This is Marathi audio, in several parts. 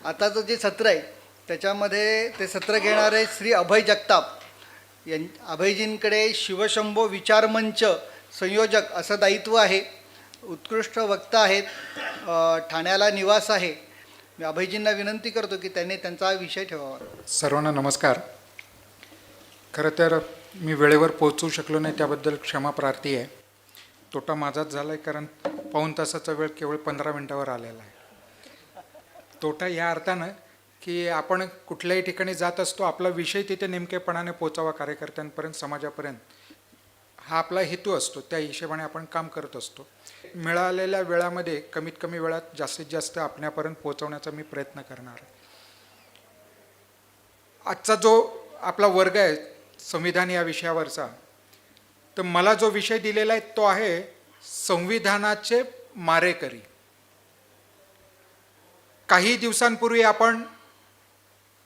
आताचं जे सत्र आहे त्याच्यामध्ये ते सत्र घेणारे श्री अभय जगताप अभयजींकडे शिवशंभो विचारमंच संयोजक असं दायित्व आहे. उत्कृष्ट वक्ता आहेत. ठाण्याला निवास आहे. मी अभयजींना विनंती करतो की त्यांनी त्यांचा विषय ठेवावा. सर्वांना नमस्कार. खरं तर मी वेळेवर पोहोचू शकलो नाही त्याबद्दल क्षमा प्रार्थी आहे. तोटा माझाच झाला आहे, कारण पाऊण तासाचा वेळ केवळ 15 मिनटावर आलेला आहे. तोटा या अर्थानं की आपण कुठल्याही ठिकाणी जात असतो, आपला विषय तिथे नेमकेपणाने पोचावा कार्यकर्त्यांपर्यंत, समाजापर्यंत, हा आपला हेतू असतो. त्या हिशोबाने आपण काम करत असतो. मिळालेल्या वेळामध्ये कमीत कमी वेळात जास्तीत जास्त आपल्यापर्यंत पोहोचवण्याचा मी प्रयत्न करणार आहे. आजचा जो आपला वर्ग आहे संविधान या विषयावरचा, तर मला जो विषय दिलेला आहे तो आहे संविधानाचे मारेकरी. काही दिवसांपूर्वी आपण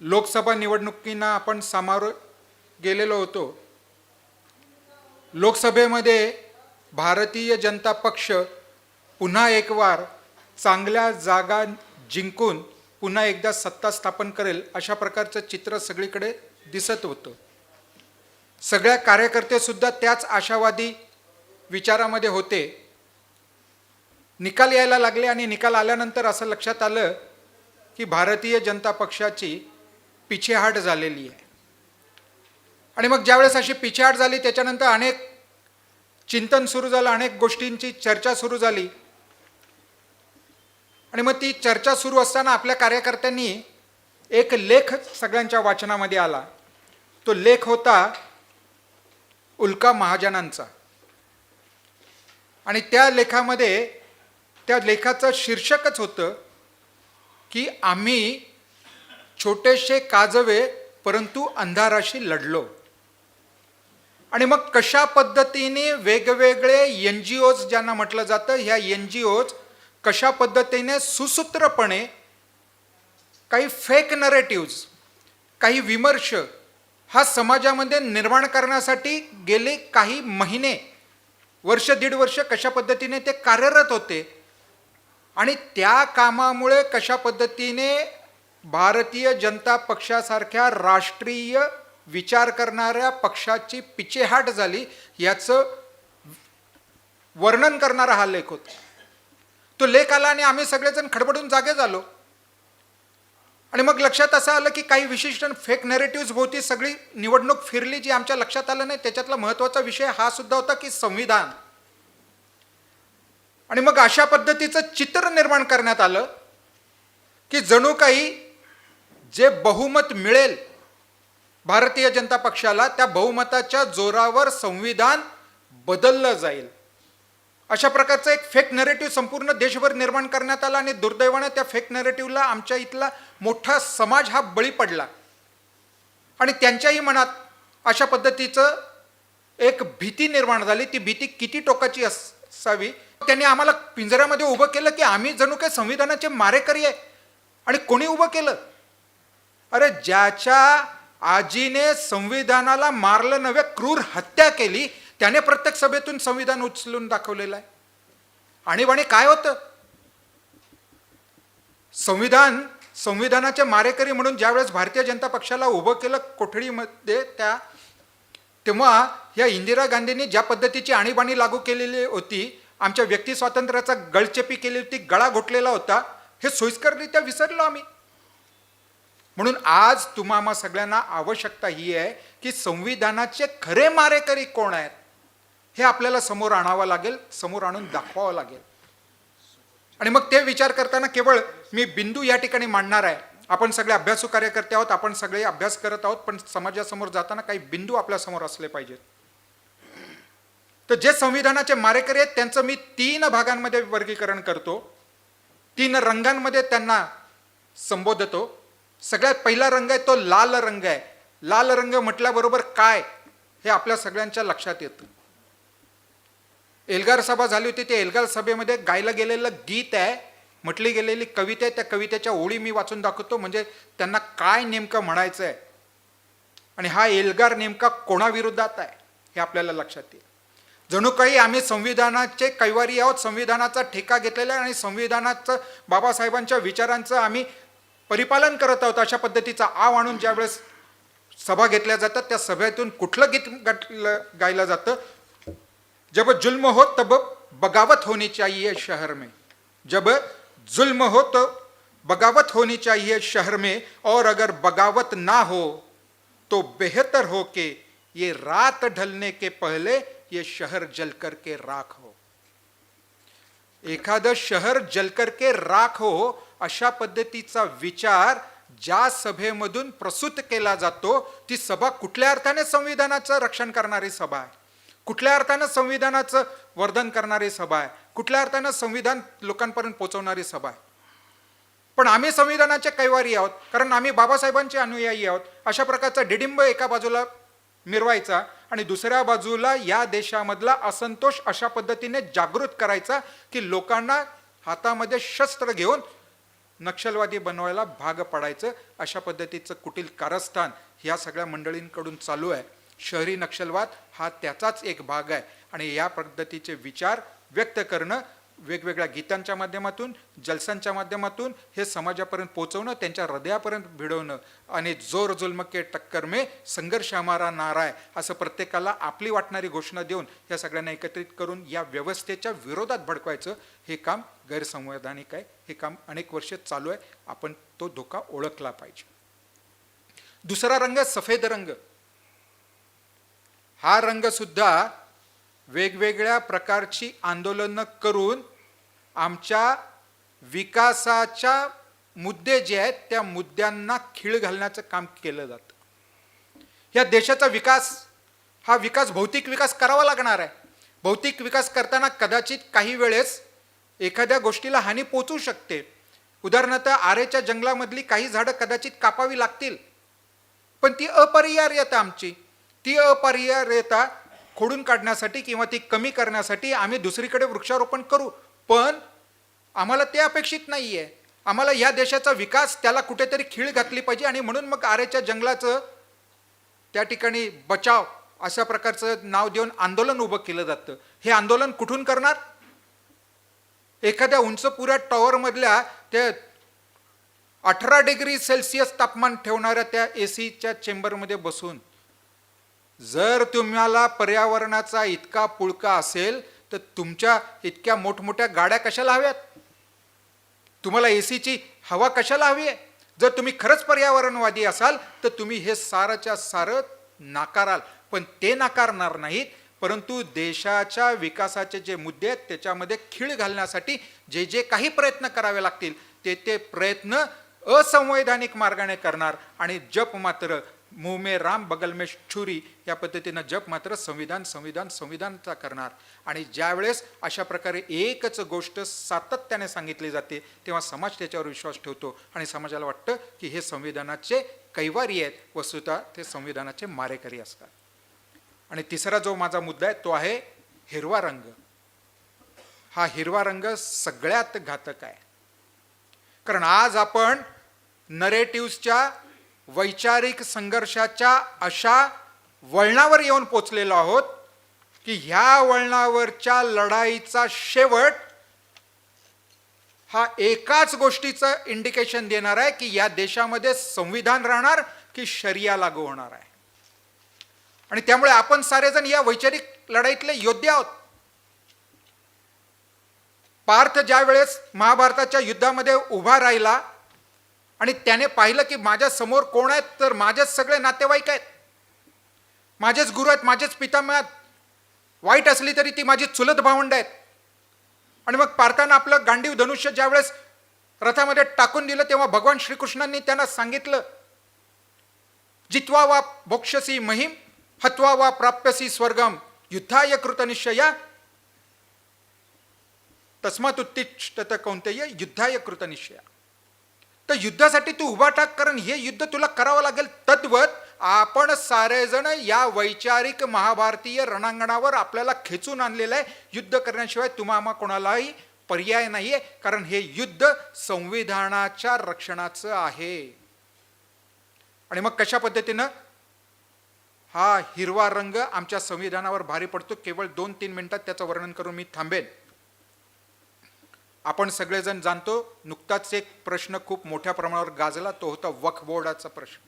लोकसभा निवडणुकींना आपण सामोरं गेलेलो होतो. लोकसभेमध्ये भारतीय जनता पक्ष पुन्हा एक वार चांगल्या जागा जिंकून पुन्हा एकदा सत्ता स्थापन करेल अशा प्रकारचं चित्र सगळीकडे दिसत होतं. सगळ्या कार्यकर्तेसुद्धा त्याच आशावादी विचारामध्ये होते. निकाल यायला लागले आणि निकाल आल्यानंतर असं लक्षात आलं की भारतीय जनता पक्षाची पिछेहाट झालेली आहे. आणि मग ज्यावेळेस अशी पिछेहाट झाली त्याच्यानंतर अनेक चिंतन सुरू झालं, अनेक गोष्टींची चर्चा सुरू झाली. आणि मग ती चर्चा सुरू असताना आपल्या कार्यकर्त्यांनी एक लेख सगळ्यांच्या वाचनामध्ये आला. तो लेख होता उल्का महाजनांचा. आणि त्या लेखामध्ये त्या लेखाचं शीर्षकच होतं की आम्ही छोटेसे काजवे परंतु अंधाराशी लढलो. आणि मग कशा पद्धतीने वेगवेगळे NGOज ज्यांना म्हटलं जातं, ह्या NGOज कशा पद्धतीने सुसूत्रपणे काही फेक नरेटिव्ज, काही विमर्श हा समाजामध्ये निर्माण करण्यासाठी गेले काही महिने, वर्ष दीड वर्ष कशा पद्धतीने ते कार्यरत होते. आणि त्या कामामुळे कशा पद्धतीने भारतीय जनता पक्षासारख्या राष्ट्रीय विचार करणाऱ्या पक्षाची पिछेहाट झाली याचं वर्णन करणारा हा लेख होता. तो लेख आला आणि आम्ही सगळेजण खडबडून जागे झालो. आणि मग लक्षात असं आलं की काही विशिष्ट फेक नॅरेटिव्ज भोवती सगळी निवडणूक फिरली, जी आमच्या लक्षात आलं नाही. त्याच्यातला महत्त्वाचा विषय हा सुद्धा होता की संविधान. आणि मग अशा पद्धतीचं चित्र निर्माण करण्यात आलं की जणू काही जे बहुमत मिळेल भारतीय जनता पक्षाला, त्या बहुमताच्या जोरावर संविधान बदललं जाईल, अशा प्रकारचं एक फेक नॅरेटिव्ह संपूर्ण देशभर निर्माण करण्यात आला. आणि दुर्दैवाने त्या फेक नॅरेटिव्हला आमच्या इथला मोठा समाज हा बळी पडला. आणि त्यांच्याही मनात अशा पद्धतीचं एक भीती निर्माण झाली. ती भीती किती टोकाची असावी. त्यांनी आम्हाला पिंजऱ्यामध्ये उभं केलं की आम्ही जणू काही संविधानाचे मारेकरी आहे. आणि कोणी उभं केलं? अरे, ज्याच्या आजीने संविधानाला मारलं नव्हे, क्रूर हत्या केली, त्याने प्रत्येक सभेतून संविधान उचलून दाखवलेलं आहे. आणीबाणी काय होतं? संविधानाचे मारेकरी म्हणून ज्यावेळेस भारतीय जनता पक्षाला उभं केलं कोठडीमध्ये, तेव्हा या इंदिरा गांधींनी ज्या पद्धतीची आणीबाणी लागू केलेली होती, आमच्या व्यक्ती स्वातंत्र्याचा गळचेपी केली होती, गळा घोटलेला होता, हे सोयीस्कररित्या विसरलो आम्ही. म्हणून आज तुम्हा सगळ्यांना आवश्यकता ही आहे की संविधानाचे खरे मारेकरी कोण आहेत हे आपल्याला समोर आणावं लागेल, समोर आणून दाखवावं लागेल. आणि मग ते विचार करताना केवळ मी बिंदू या ठिकाणी मांडणार आहे. आपण सगळे अभ्यासू कार्यकर्ते आहोत, आपण सगळे अभ्यास करत आहोत, पण समाजासमोर जाताना काही बिंदू आपल्यासमोर असले पाहिजेत. तर जे संविधानाचे मारेकरी आहेत त्यांचं मी 3 भागांमध्ये वर्गीकरण करतो, 3 रंगांमध्ये त्यांना संबोधतो. सगळ्यात पहिला रंग आहे तो लाल रंग आहे. लाल रंग म्हटल्याबरोबर काय हे आपल्या सगळ्यांच्या लक्षात येतं. एल्गार सभा झाली होती. त्या एल्गार सभेमध्ये गायला गेलेलं गीत आहे, म्हटली गेलेली कविता आहे. त्या कवितेच्या ओळी मी वाचून दाखवतो, म्हणजे त्यांना काय नेमकं म्हणायचं आहे आणि हा एल्गार नेमका कोणाविरोधात आहे हे आपल्याला लक्षात येईल. जणू काही आम्ही संविधानाचे कैवारी आहोत, संविधानाचा ठेका घेतलेला आहे आणि संविधानाचं, बाबासाहेबांच्या विचारांचं आम्ही परिपालन करत आहोत अशा पद्धतीचा आव आणून ज्यावेळेस सभा घेतल्या जातात, त्या सभेतून कुठलं गीत गायलं जातं? जब जुल्म हो तब बगावत होनी चाहिए शहर में, जब जुल्म हो तो बगावत होनी चाहिए शहर में, और अगर बगावत ना हो तो बेहतर हो कि ये रात ढलने के पहले ये शहर जलकर के राख हो. एखादं शहर जलकर के राख हो अशा पद्धतीचा विचार ज्या सभेमधून प्रसूत केला जातो, ती सभा कुठल्या अर्थाने संविधानाचं रक्षण करणारी सभा आहे, कुठल्या अर्थानं संविधानाचं वर्धन करणारी सभा आहे, कुठल्या अर्थानं संविधान लोकांपर्यंत पोहोचवणारी सभा आहे. पण आम्ही संविधानाचे कैवारी आहोत, कारण आम्ही बाबासाहेबांचे अनुयायी आहोत. अशा प्रकारचा डिडिंब एका बाजूला मिरवायचा आणि दुसऱ्या बाजूला या देशामधला असंतोष अशा पद्धतीने जागृत करायचा की लोकांना हातामध्ये शस्त्र घेऊन नक्षलवादी बनवायला भाग पडायचं. अशा पद्धतीचं कुटील कारस्थान ह्या सगळ्या मंडळींकडून चालू आहे. शहरी नक्षलवाद हा त्याचाच एक भाग आहे आणि या पद्धतीचे विचार व्यक्त करणं, वेगवेगळ्या गीतांच्या माध्यमातून, जलसांच्या माध्यमातून हे समाजापर्यंत पोहोचवणं, त्यांच्या हृदयापर्यंत भिडवणं आणि जोर जुल्म के टक्कर में संघर्ष हमारा नारा आहे असं प्रत्येकाला आपली वाटणारी घोषणा देऊन या सगळ्यांना एकत्रित करून या व्यवस्थेच्या विरोधात भडकवायचं हे काम गैरसंवैधानिक आहे. हे काम अनेक वर्ष चालू आहे. आपण तो धोका ओळखला पाहिजे. दुसरा रंग सफेद रंग. हा रंग सुद्धा वेगवेगळ्या प्रकारची आंदोलनं करून आमच्या विकासाच्या मुद्दे जे आहेत त्या मुद्द्यांना खीळ घालण्याचं काम केलं जातं. या देशाचा विकास हा विकास भौतिक विकास करावा लागणार आहे. भौतिक विकास करताना कदाचित काही वेळेस एखाद्या गोष्टीला हानी पोचू शकते. उदाहरणार्थ आरेच्या जंगलामधली काही झाडं कदाचित कापावी लागतील, पण ती अपरिहार्यता आमची, ती अपरिहार्यता खोडून काढण्यासाठी किंवा ती कमी करण्यासाठी आम्ही दुसरीकडे वृक्षारोपण करू. पण आम्हाला ते अपेक्षित नाही आहे. आम्हाला या देशाचा विकास त्याला कुठेतरी खीळ घातली पाहिजे आणि म्हणून मग आरेच्या जंगलाचं त्या ठिकाणी बचाव अशा प्रकारचं नाव देऊन आंदोलन उभं केलं जातं. हे आंदोलन कुठून करणार? एखाद्या उंच पुऱ्या टॉवरमधल्या त्या 18 डिग्री सेल्सिअस तापमान ठेवणाऱ्या त्या एसीच्या चेंबरमध्ये बसून. जर तुम्हाला पर्यावरणाचा इतका पुळका असेल तर तुमच्या इतक्या मोठमोठ्या गाड्या कशाला हव्यात? तुम्हाला एसीची हवा कशाला हवी आहे? जर तुम्ही खरंच पर्यावरणवादी असाल तर तुम्ही हे सारच्या सारं नाकाराल. पण ते नाकारणार नाहीत, परंतु देशाच्या विकासाचे जे मुद्दे आहेत त्याच्यामध्ये खीळ घालण्यासाठी जे जे काही प्रयत्न करावे लागतील ते प्रयत्न असंवैधानिक मार्गाने करणार आणि जप मात्र मुंह में राम बगल में छुरी या पद्धतीनं जप मात्र संविधान संविधान संविधानचा करणार. आणि ज्यावेळेस अशा प्रकारे एकच गोष्ट सातत्याने सांगितली जाते तेव्हा समाज त्याच्यावर विश्वास ठेवतो आणि समाजाला वाटतं की हे संविधानाचे कैवारी आहेत, वस्तुतः ते संविधानाचे मारेकरी असतात. आणि तिसरा जो माझा मुद्दा आहे तो आहे हिरवा रंग. हा हिरवा रंग सगळ्यात घातक आहे, कारण आज आपण नरेटिव्हच्या वैचारिक संघर्षाच्या अशा वळणावर येऊन पोचलेलो आहोत की ह्या वळणावरच्या लढाईचा शेवट हा एकाच गोष्टीचं इंडिकेशन देणार आहे की या देशामध्ये संविधान राहणार की शरिया लागू होणार आहे. आणि त्यामुळे आपण सारेजण या वैचारिक लढाईतले योद्धे आहोत. पार्थ ज्या वेळेस महाभारताच्या युद्धामध्ये उभा राहिला आणि त्याने पाहिलं की माझ्या समोर कोण आहेत, तर माझेच सगळे नातेवाईक आहेत, माझेच गुरु आहेत, माझेच पितामह आहेत, वाईट असली तरी ती माझी चुलत भावंड आहेत. आणि मग पार्थानं आपलं गांडीव धनुष्य ज्यावेळेस रथामध्ये टाकून दिलं तेव्हा भगवान श्रीकृष्णांनी त्यांना सांगितलं, जित्वा वा भोक्षसी महिम हत्वा वा प्राप्यसी स्वर्गम युद्धाय कृतनिश्चया तस्मात् उत्तिष्ठत कौंतेय युद्धाय कृतनिश्चया. तर युद्धासाठी तू उभा टाक, कारण हे युद्ध तुला करावं लागेल. तद्वत आपण सारेजण या वैचारिक महाभारतीय रणांगणावर आपल्याला खेचून आणलेलं आहे. युद्ध करण्याशिवाय तुम्हा कोणालाही पर्याय नाहीये, कारण हे युद्ध संविधानाच्या रक्षणाचं आहे. आणि मग कशा पद्धतीनं हा हिरवा रंग आमच्या संविधानावर भारी पडतो, केवळ 2-3 मिनिटात त्याचं वर्णन करून मी थांबेन. आपण सगळेजण जाणतो, नुकताच एक प्रश्न खूप मोठ्या प्रमाणावर गाजला, तो होता वक्फ बोर्डाचा प्रश्न.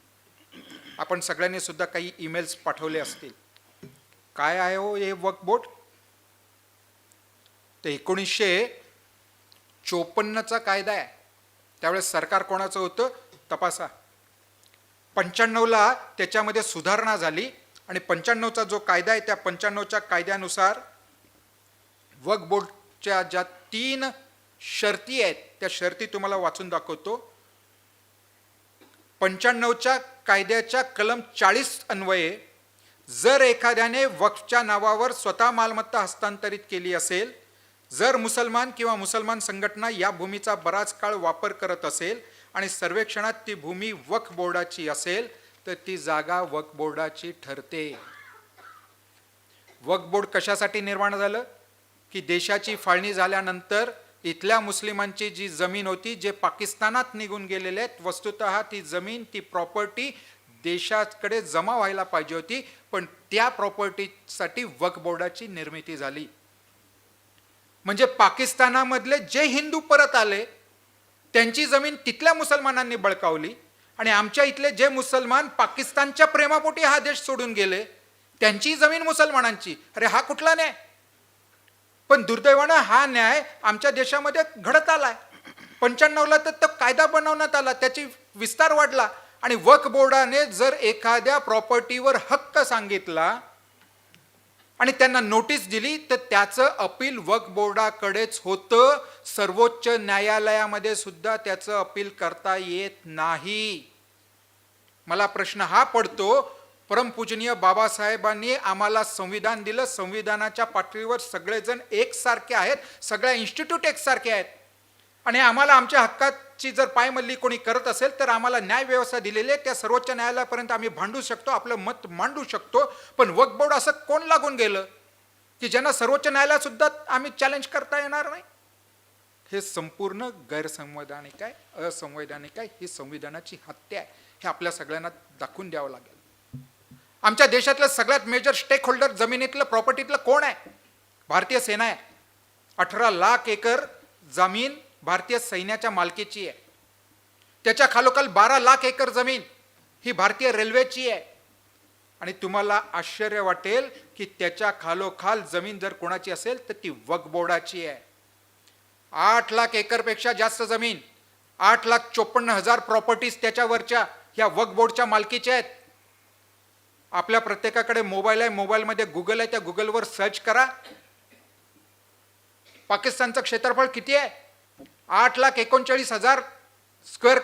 आपण सगळ्यांनी सुद्धा काही ईमेल्स पाठवले असतील. काय आहे हो हे वक्फ बोर्ड? ते 1954चा कायदा आहे. त्यावेळेस सरकार कोणाचं होतं तपासा. 95ला त्याच्यामध्ये सुधारणा झाली आणि 95चा जो कायदा आहे त्या 95च्या कायद्यानुसार वक्फ बोर्डच्या ज्या 3 शर्ती आहेत त्या शर्ती तुम्हाला वाचून दाखवतो. 95च्या कायद्याच्या कलम 40 अन्वये जर एखाद्याने वक्फच्या नावावर स्वतः मालमत्ता हस्तांतरित केली असेल, जर मुसलमान किंवा मुसलमान संघटना या भूमीचा बराच काळ वापर करत असेल आणि सर्वेक्षणात ती भूमी वक्फ बोर्डाची असेल तर ती जागा वक्फ बोर्डाची ठरते. वक्फ बोर्ड कशासाठी निर्माण झालं की देशाची फाळणी झाल्यानंतर इथल्या मुस्लिमांची जी जमीन होती, जे पाकिस्तानात निघून गेलेले आहेत, वस्तुतः ती जमीन, ती प्रॉपर्टी देशाकडे जमा व्हायला पाहिजे होती, पण त्या प्रॉपर्टीसाठी वक्फ बोर्डाची निर्मिती झाली. म्हणजे पाकिस्तानामधले जे हिंदू परत आले त्यांची जमीन तिथल्या मुसलमानांनी बळकावली आणि आमच्या इथले जे मुसलमान पाकिस्तानच्या प्रेमापोटी हा देश सोडून गेले त्यांची जमीन मुसलमानांची. अरे हा कुठला न्याय? पण दुर्दैवानं हा न्याय आमच्या देशामध्ये घडत आलाय. 95ला तर तो कायदा बनवण्यात आला, त्याची विस्तार वाढला आणि वक्फ बोर्डाने जर एखाद्या प्रॉपर्टीवर हक्क सांगितला आणि त्यांना नोटीस दिली तर त्याचं अपील वक्फ बोर्डाकडेच होतं. सर्वोच्च न्यायालयामध्ये सुद्धा त्याचं अपील करता येत नाही. मला प्रश्न हा पडतो, परमपूजनीय बाबासाहेबांनी आम्हाला संविधान दिलं, संविधानाच्या पातळीवर सगळेजण एकसारखे आहेत, सगळ्या इन्स्टिट्यूट एकसारखे आहेत आणि आम्हाला आमच्या हक्काची जर पायमल्ली कोणी करत असेल तर आम्हाला न्याय व्यवस्था दिलेली आहे, त्या सर्वोच्च न्यायालयापर्यंत आम्ही भांडू शकतो, आपलं मत मांडू शकतो. पण वक्फ बोर्ड असं कोण लागून गेलं की ज्यांना सर्वोच्च न्यायालयात सुद्धा आम्ही चॅलेंज करता येणार नाही? हे संपूर्ण गैरसंवैधानिक आहे, असंवैधानिक आहे, ही संविधानाची हत्या आहे. हे आपल्या सगळ्यांना दाखवून द्यावं लागेल. आमच्या देशातलं सगळ्यात मेजर स्टेक होल्डर जमिनीतलं, प्रॉपर्टीतलं कोण आहे? भारतीय सेना आहे. 18 लाख एकर जमीन भारतीय सैन्याच्या मालकीची आहे. त्याच्या खालोखाल 12 लाख एकर जमीन ही भारतीय रेल्वेची आहे. आणि तुम्हाला आश्चर्य वाटेल की त्याच्या खालोखाल जमीन जर कोणाची असेल तर ती वक्फ बोर्डाची आहे. 8 लाख एकरपेक्षा जास्त जमीन, 8,54,000 प्रॉपर्टीज त्याच्यावरच्या ह्या वक्फ बोर्डच्या मालकीच्या आहेत. आपल्या प्रत्येकाकडे मोबाईल आहे, मोबाईलमध्ये गुगल आहे, त्या गुगलवर सर्च करा. पाकिस्तानचं क्षेत्रफळ किती आहे? 8,39,000 स्क्वेअर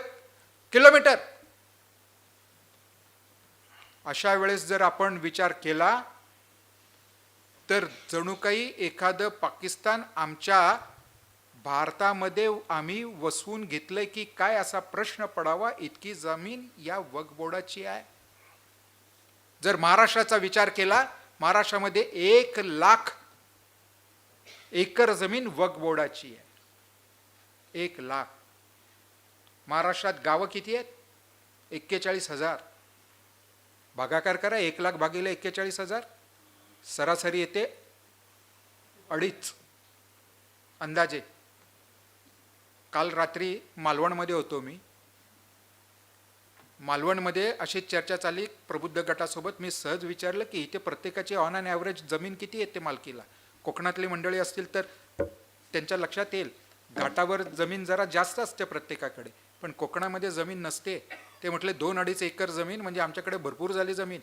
किलोमीटर. अशा वेळेस जर आपण विचार केला तर जणू काही एखादं पाकिस्तान आमच्या भारतामध्ये आम्ही वसवून घेतलंय की काय असा प्रश्न पडावा. इतकी जमीन या वक्फ बोर्डाची आहे. जर महाराष्ट्राचा विचार केला, महाराष्ट्रामध्ये 1 लाख एकर जमीन वक्फ बोर्डाची आहे. 1 लाख. महाराष्ट्रात गावं किती आहेत? 41,000. भागाकार करा, 1 लाख भागिले 41,000, सरासरी येते 2.5 अंदाजे. काल रात्री मालवणमध्ये होतो मी. मालवणमध्ये अशी चर्चा चालली प्रबुद्ध गटासोबत. मी सहज विचारलं की इथे प्रत्येकाची ऑन अँड ॲव्हरेज जमीन किती येते मालकीला? कोकणातली मंडळी असतील तर त्यांच्या लक्षात येईल, घाटावर जमीन जरा जास्त असते प्रत्येकाकडे, पण कोकणामध्ये जमीन नसते. ते म्हटले 2-2.5 एकर जमीन म्हणजे आमच्याकडे भरपूर झाली जमीन.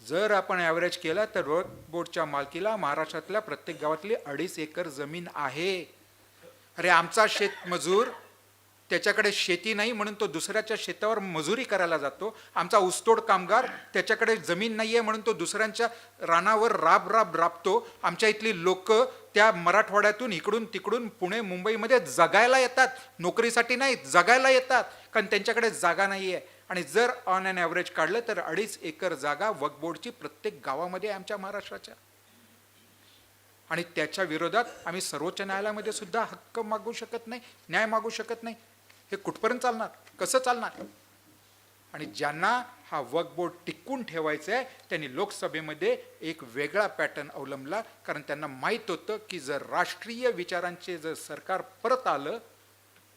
जर आपण ॲव्हरेज केला तर वक्फ बोर्डच्या मालकीला महाराष्ट्रातल्या प्रत्येक गावातली 2.5 एकर जमीन आहे. अरे आमचा शेतमजूर, त्याच्याकडे शेती नाही म्हणून तो दुसऱ्याच्या शेतावर मजुरी करायला जातो. आमचा ऊसतोड कामगार, त्याच्याकडे जमीन नाही आहे म्हणून तो दुसऱ्यांच्या रानावर राबतो. आमच्या इथली लोक त्या मराठवाड्यातून इकडून तिकडून पुणे मुंबईमध्ये जगायला येतात, नोकरीसाठी नाही जगायला येतात, कारण त्यांच्याकडे जागा नाही आहे. आणि जर ऑन अँड ॲव्हरेज काढलं तर 2.5 एकर जागा वक्फ बोर्डची प्रत्येक गावामध्ये आमच्या महाराष्ट्राच्या. आणि त्याच्या विरोधात आम्ही सर्वोच्च न्यायालयामध्ये सुद्धा हक्क मागू शकत नाही, न्याय मागू शकत नाही. हे कुठपर्यंत चालणार? कसं चालणार? आणि ज्यांना हा वक्फ बोर्ड टिकवून ठेवायचा आहे त्यांनी लोकसभेमध्ये एक वेगळा पॅटर्न अवलंबला, कारण त्यांना माहीत होतं की जर राष्ट्रीय विचारांचे जर सरकार परत आलं,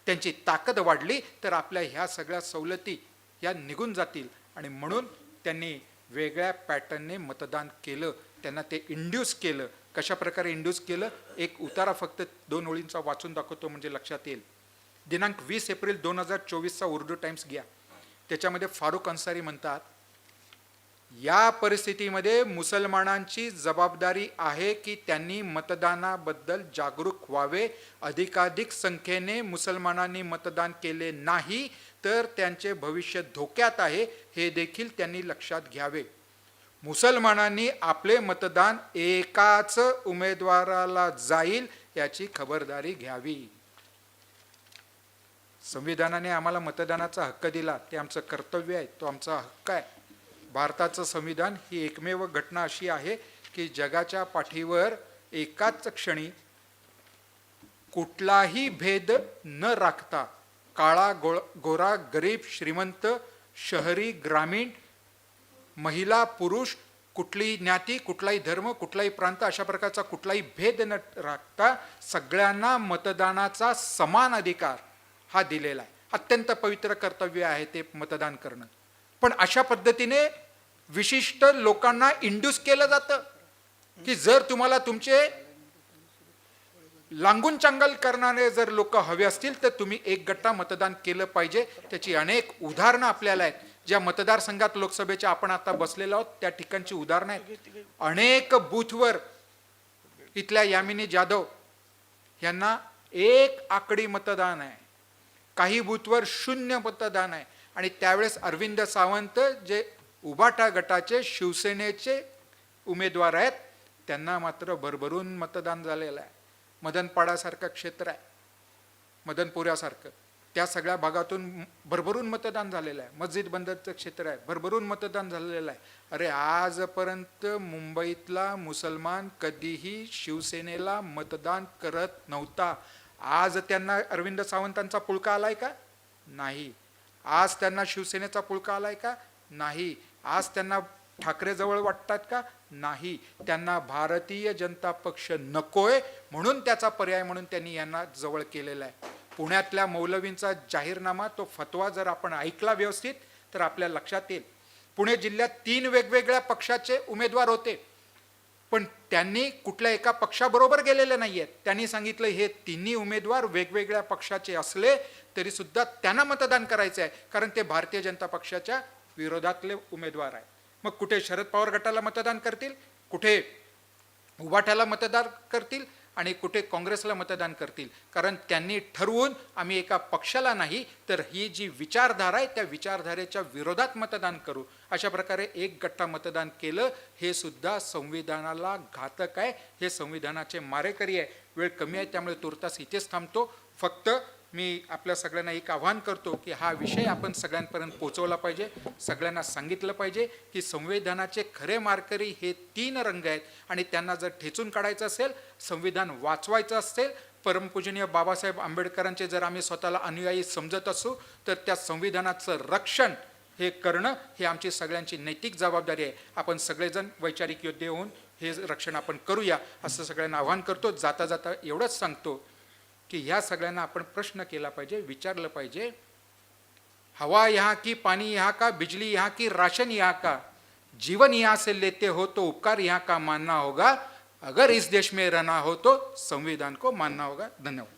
त्यांची ताकद वाढली, तर आपल्या ह्या सगळ्या सवलती या निघून जातील. आणि म्हणून त्यांनी वेगळ्या पॅटर्नने मतदान केलं. त्यांना ते इंड्यूस केलं. कशा प्रकारे इंड्यूस केलं? एक उतारा फक्त 2 ओळींचा वाचून दाखवतो म्हणजे लक्षात येईल. दिनांक 20 एप्रिल 2024चा उर्दू टाइम्स घ्या. त्याच्यामध्ये फारुख अन्सारी म्हणतात, या परिस्थितीमध्ये मुसलमानांची जबाबदारी आहे की त्यांनी मतदानाबद्दल जागरूक व्हावे. अधिकाधिक संख्येने मुसलमानांनी मतदान केले नाही तर त्यांचे भविष्य धोक्यात आहे, हे देखील त्यांनी लक्षात घ्यावे. मुसलमानांनी आपले मतदान एकाच उमेदवाराला जाईल याची खबरदारी घ्यावी. संविधानाने आम्हाला मतदानाचा हक्क दिला, ते आमचं कर्तव्य आहे, तो आमचा हक्क आहे. भारताचं संविधान ही एकमेव घटना अशी आहे की जगाच्या पाठीवर एकाच क्षणी कुठलाही भेद न राखता काळा गोरा, गरीब श्रीमंत, शहरी ग्रामीण, महिला पुरुष, कुठलीही ज्ञाती, कुठलाही धर्म, कुठलाही प्रांत, अशा प्रकारचा कुठलाही भेद न राखता सगळ्यांना मतदानाचा समान अधिकार हा दिलेला आहे. अत्यंत पवित्र कर्तव्य आहे ते मतदान करणं. पण अशा पद्धतीने विशिष्ट लोकांना इंड्यूस केलं जातं की जर तुम्हाला तुमचे लांगून चांगल करणारे जर लोक हवे असतील तर तुम्ही एक गट्टा मतदान केलं पाहिजे. त्याची अनेक उदाहरणं आपल्याला आहेत. ज्या मतदारसंघात लोकसभेच्या आपण आता बसलेलो आहोत त्या ठिकाणची उदाहरणं आहेत. अनेक बूथवर इथल्या यामिनी जाधव यांना 1 आकडी मतदान आहे, काही बूथवर 0 मतदान आहे. आणि त्यावेळेस अरविंद सावंत जे उबाटा गटाचे शिवसेनेचे उमेदवार आहेत त्यांना मात्र भरभरून मतदान झालेलं आहे. मदनपाडासारखं क्षेत्र आहे, मदनपुऱ्यासारखं, त्या सगळ्या भागातून भरभरून मतदान झालेलं आहे. मस्जिद बंदरचं क्षेत्र आहे, भरभरून मतदान झालेलं आहे. अरे आजपर्यंत मुंबईतला मुसलमान कधीही शिवसेनेला मतदान करत नव्हता. आज त्यांना अरविंद सावंतांचा पुळका आलाय का? नाही. आज त्यांना शिवसेनेचा पुळका आलाय का? नाही. आज त्यांना ठाकरे जवळ वाटतात का? नाही. त्यांना भारतीय जनता पक्ष नकोय, म्हणून त्याचा पर्याय म्हणून त्यांनी यांना जवळ केलेला आहे. पुण्यातल्या मौलवींचा जाहीरनामा, तो फतवा जर आपण ऐकला व्यवस्थित तर आपल्या लक्षात येईल. पुणे जिल्ह्यात 3 वेगवेगळ्या पक्षाचे उमेदवार होते, पण त्यांनी कुठल्या एका पक्षाबरोबर गेलेले नाहीयेत. त्यांनी सांगितलं हे 3 उमेदवार वेगवेगळ्या पक्षाचे असले तरी सुद्धा त्यांना मतदान करायचं आहे, कारण ते भारतीय जनता पक्षाच्या विरोधातले उमेदवार आहे. मग कुठे शरद पवार गटाला मतदान करतील, कुठे उभाट्याला मतदान करतील आणि कुठे काँग्रेसला मतदान करतील, कारण त्यांनी ठरवून आम्ही एका पक्षाला नाही तर ही जी विचारधारा आहे त्या विचारधारेच्या विरोधात मतदान करू, अशा प्रकारे एक गट्टा मतदान केलं. हे सुद्धा संविधानाला घातक आहे, हे संविधानाचे मारेकरी आहे. वेळ कमी आहे त्यामुळे तुर्तास इथेच थांबतो. फक्त मी आपल्या सगळ्यांना एक आवाहन करतो की हा विषय आपण सगळ्यांपर्यंत पोहोचवला पाहिजे. सगळ्यांना सांगितलं पाहिजे की संविधानाचे खरे मार्करी हे 3 रंग आहेत आणि त्यांना जर ठेचून काढायचं असेल, संविधान वाचवायचं असेल, परमपूजनीय बाबासाहेब आंबेडकरांचे जर आम्ही स्वतःला अनुयायी समजत असू तर त्या संविधानाचं रक्षण हे करणं हे आमची सगळ्यांची नैतिक जबाबदारी आहे. आपण सगळेजण वैचारिक योद्धे होऊन हे रक्षण आपण करूया असं सगळ्यांना आवाहन करतो. जाता जाता एवढंच सांगतो की ह्या सगळ्यांना आपण प्रश्न केला पाहिजे, विचारलं पाहिजे, हवा यहाँ की, पानी यहाँ का, बिजली यहाँ की, राशन यहाँ का, जीवन यहाँ से लेते हो तो उपकार यहाँ का मानना होगा. अगर इस देश में रहना हो तो संविधान को मानना होगा. धन्यवाद.